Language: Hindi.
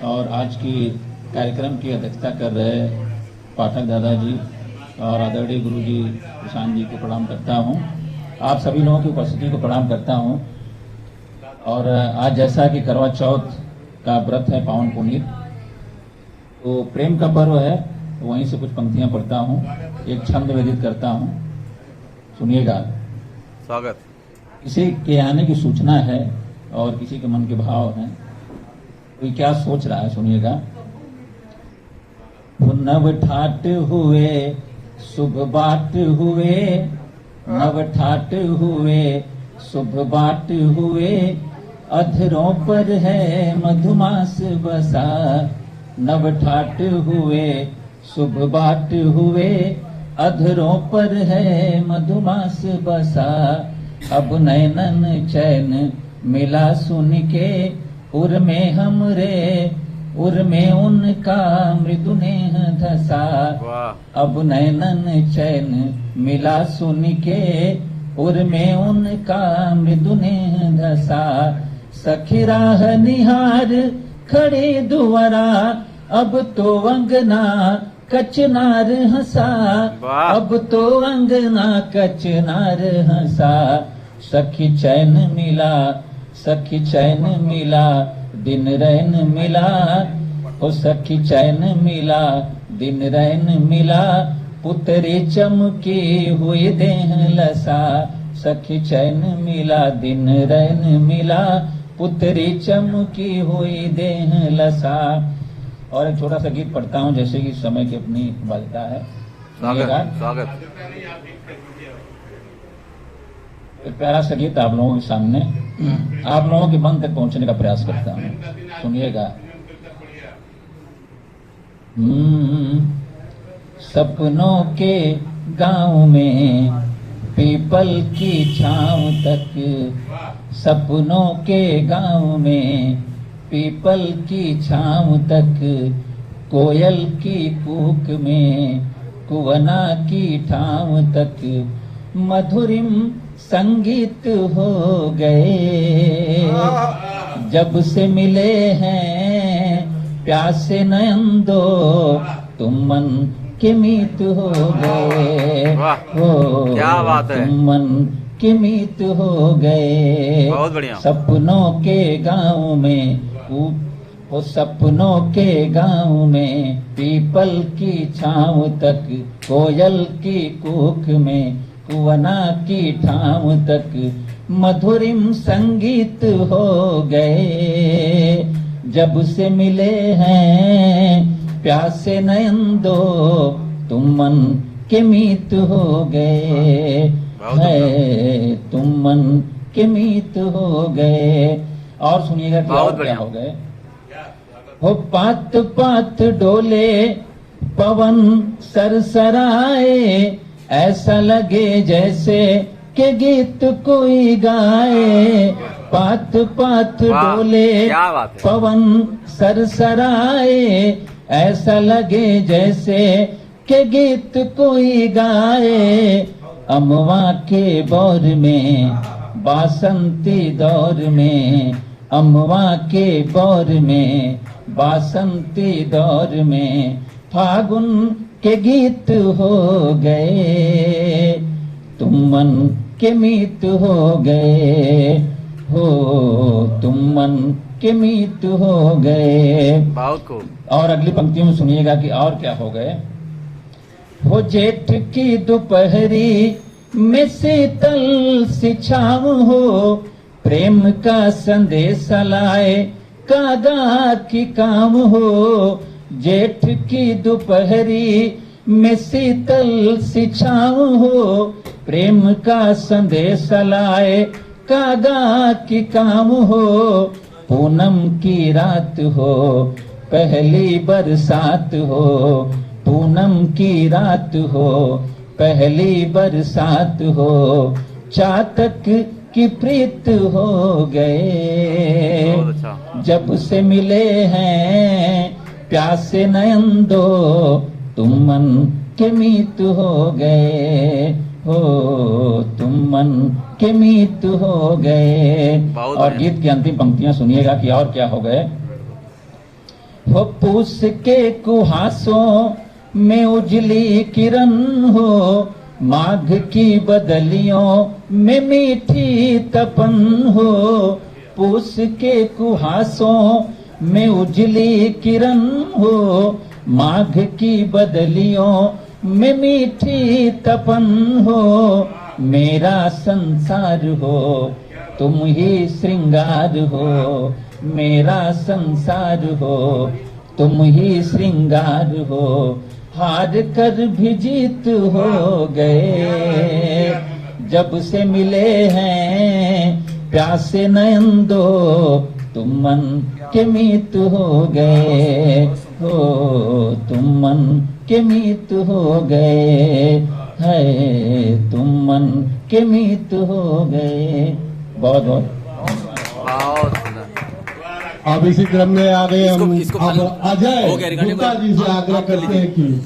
और आज की कार्यक्रम की अध्यक्षता कर रहे पाठक दादाजी और आदरणीय गुरु जी प्रशांत जी को प्रणाम करता हूं। आप सभी लोगों की उपस्थिति को प्रणाम करता हूं। और आज जैसा कि करवा चौथ का व्रत है पावन पुनीत, तो प्रेम का पर्व है, तो वहीं से कुछ पंक्तियां पढ़ता हूं, एक छंद वेदित करता हूं, सुनिएगा। स्वागत। किसी के आने की सूचना है और किसी के मन के भाव हैं, कोई क्या सोच रहा है, सुनिएगा। नव ठाट हुए शुभ बाट हुए, नव ठाट हुए शुभ बाट हुए, अधरों पर है मधुमास बसा। नव ठाट हुए शुभ बाट हुए, अधरों पर है मधुमास बसा। अब नैनन चैन मिला सुन के, उर में हमरे उर में उनका मृदु नेह धसा। अब नैनन चैन मिला सुन के, उर में उनका मृदु नेह धसा। सखी राह निहार खड़े दुआरा, अब तो अंगना कचनार हंसा। अब तो अंगना कचनार हंसा। सखी चैन मिला, सखी चैन मिला, दिन रैन मिला। ओ सखी चैन मिला, दिन रैन मिला, पुतरी चमकी हुई देह लसा। सखी चैन मिला, दिन रैन मिला, पुतरी चमकी हुई देह लसा। और एक छोटा सा गीत पढ़ता हूँ, जैसे कि समय की अपनी बाध्यता है। स्वागत। एक प्यारा सा गीत आप लोगों के सामने, आप लोगों के मन तक पहुंचने का प्रयास करता हूँ, सुनिएगा। सपनों के गांव में पीपल की छांव तक, सपनों के गांव में पीपल की छांव तक, कोयल की कूक में कुवना की ठाव तक, मधुरिम संगीत हो गए। जब से मिले हैं प्यासे नयन दो, तुम मन के मीत हो गए। हो क्या बात है, तुम मन के मीत हो गए। बहुत बढ़िया। सपनों के गांव में वो सपनों के गांव में पीपल की छांव तक, कोयल की कूक में कुवना की ठाव तक, मधुरिम संगीत हो गए। जब से मिले हैं प्यासे नयन दो, तुम मन के मीत हो गए। है तुम मन के मीत हो गए। और सुनिएगा कि और क्या हो गए। हो पात पात डोले पवन सरसराए, ऐसा लगे जैसे के गीत कोई गाए। पात पात डोले पवन सरसराए, ऐसा लगे जैसे के गीत कोई गाए। अमवा के बौर में बासंती दौर में, अमवा के बौर में बासंती दौर में, फागुन के गीत हो गए। तुम मन के मीत हो गए। हो तुम मन के मीत हो गए। बहुत खूब। और अगली पंक्ति में सुनिएगा कि और क्या हो गए। हो जेठ की दोपहरी में शीतल सी छाँव हो, प्रेम का संदेश लाए कागा की काम हो। जेठ की दोपहरी में शीतल सी छाँव हो, प्रेम का संदेश लाए कागा की काम हो। पूनम की रात हो, पहली बरसात हो, पूनम की रात हो, पहली बरसात हो, चातक की प्रीत हो गए। जब से मिले हैं प्यासे नयन दो, तुम मन के मीत हो गए। हो तुम मन के मीत हो गए। और गीत की अंतिम पंक्तियां सुनिएगा कि और क्या हो गए। हो पूस के कुहासों में उजली किरण हो, माघ की बदलियों में मीठी तपन हो। पूस के कुहासों में उजली किरण हो, माघ की बदलियों में मीठी तपन हो। मेरा संसार हो तुम ही श्रृंगार हो, मेरा संसार हो तुम ही श्रृंगार हो। हार कर भी जीत हो गए, जब से मिले हैं प्यासे नयन दो, तुम मन के मीत हो गए हो, तुम मन के मीत हो गए है, तुम मन के मीत हो गए। बहुत बहुत बहुत सुंदर। अब इसी क्रम में आ गए हम। इसको- अब अजय हो गया, रिकॉर्डिंग गुप्ता जी से आग्रह करते हैं कि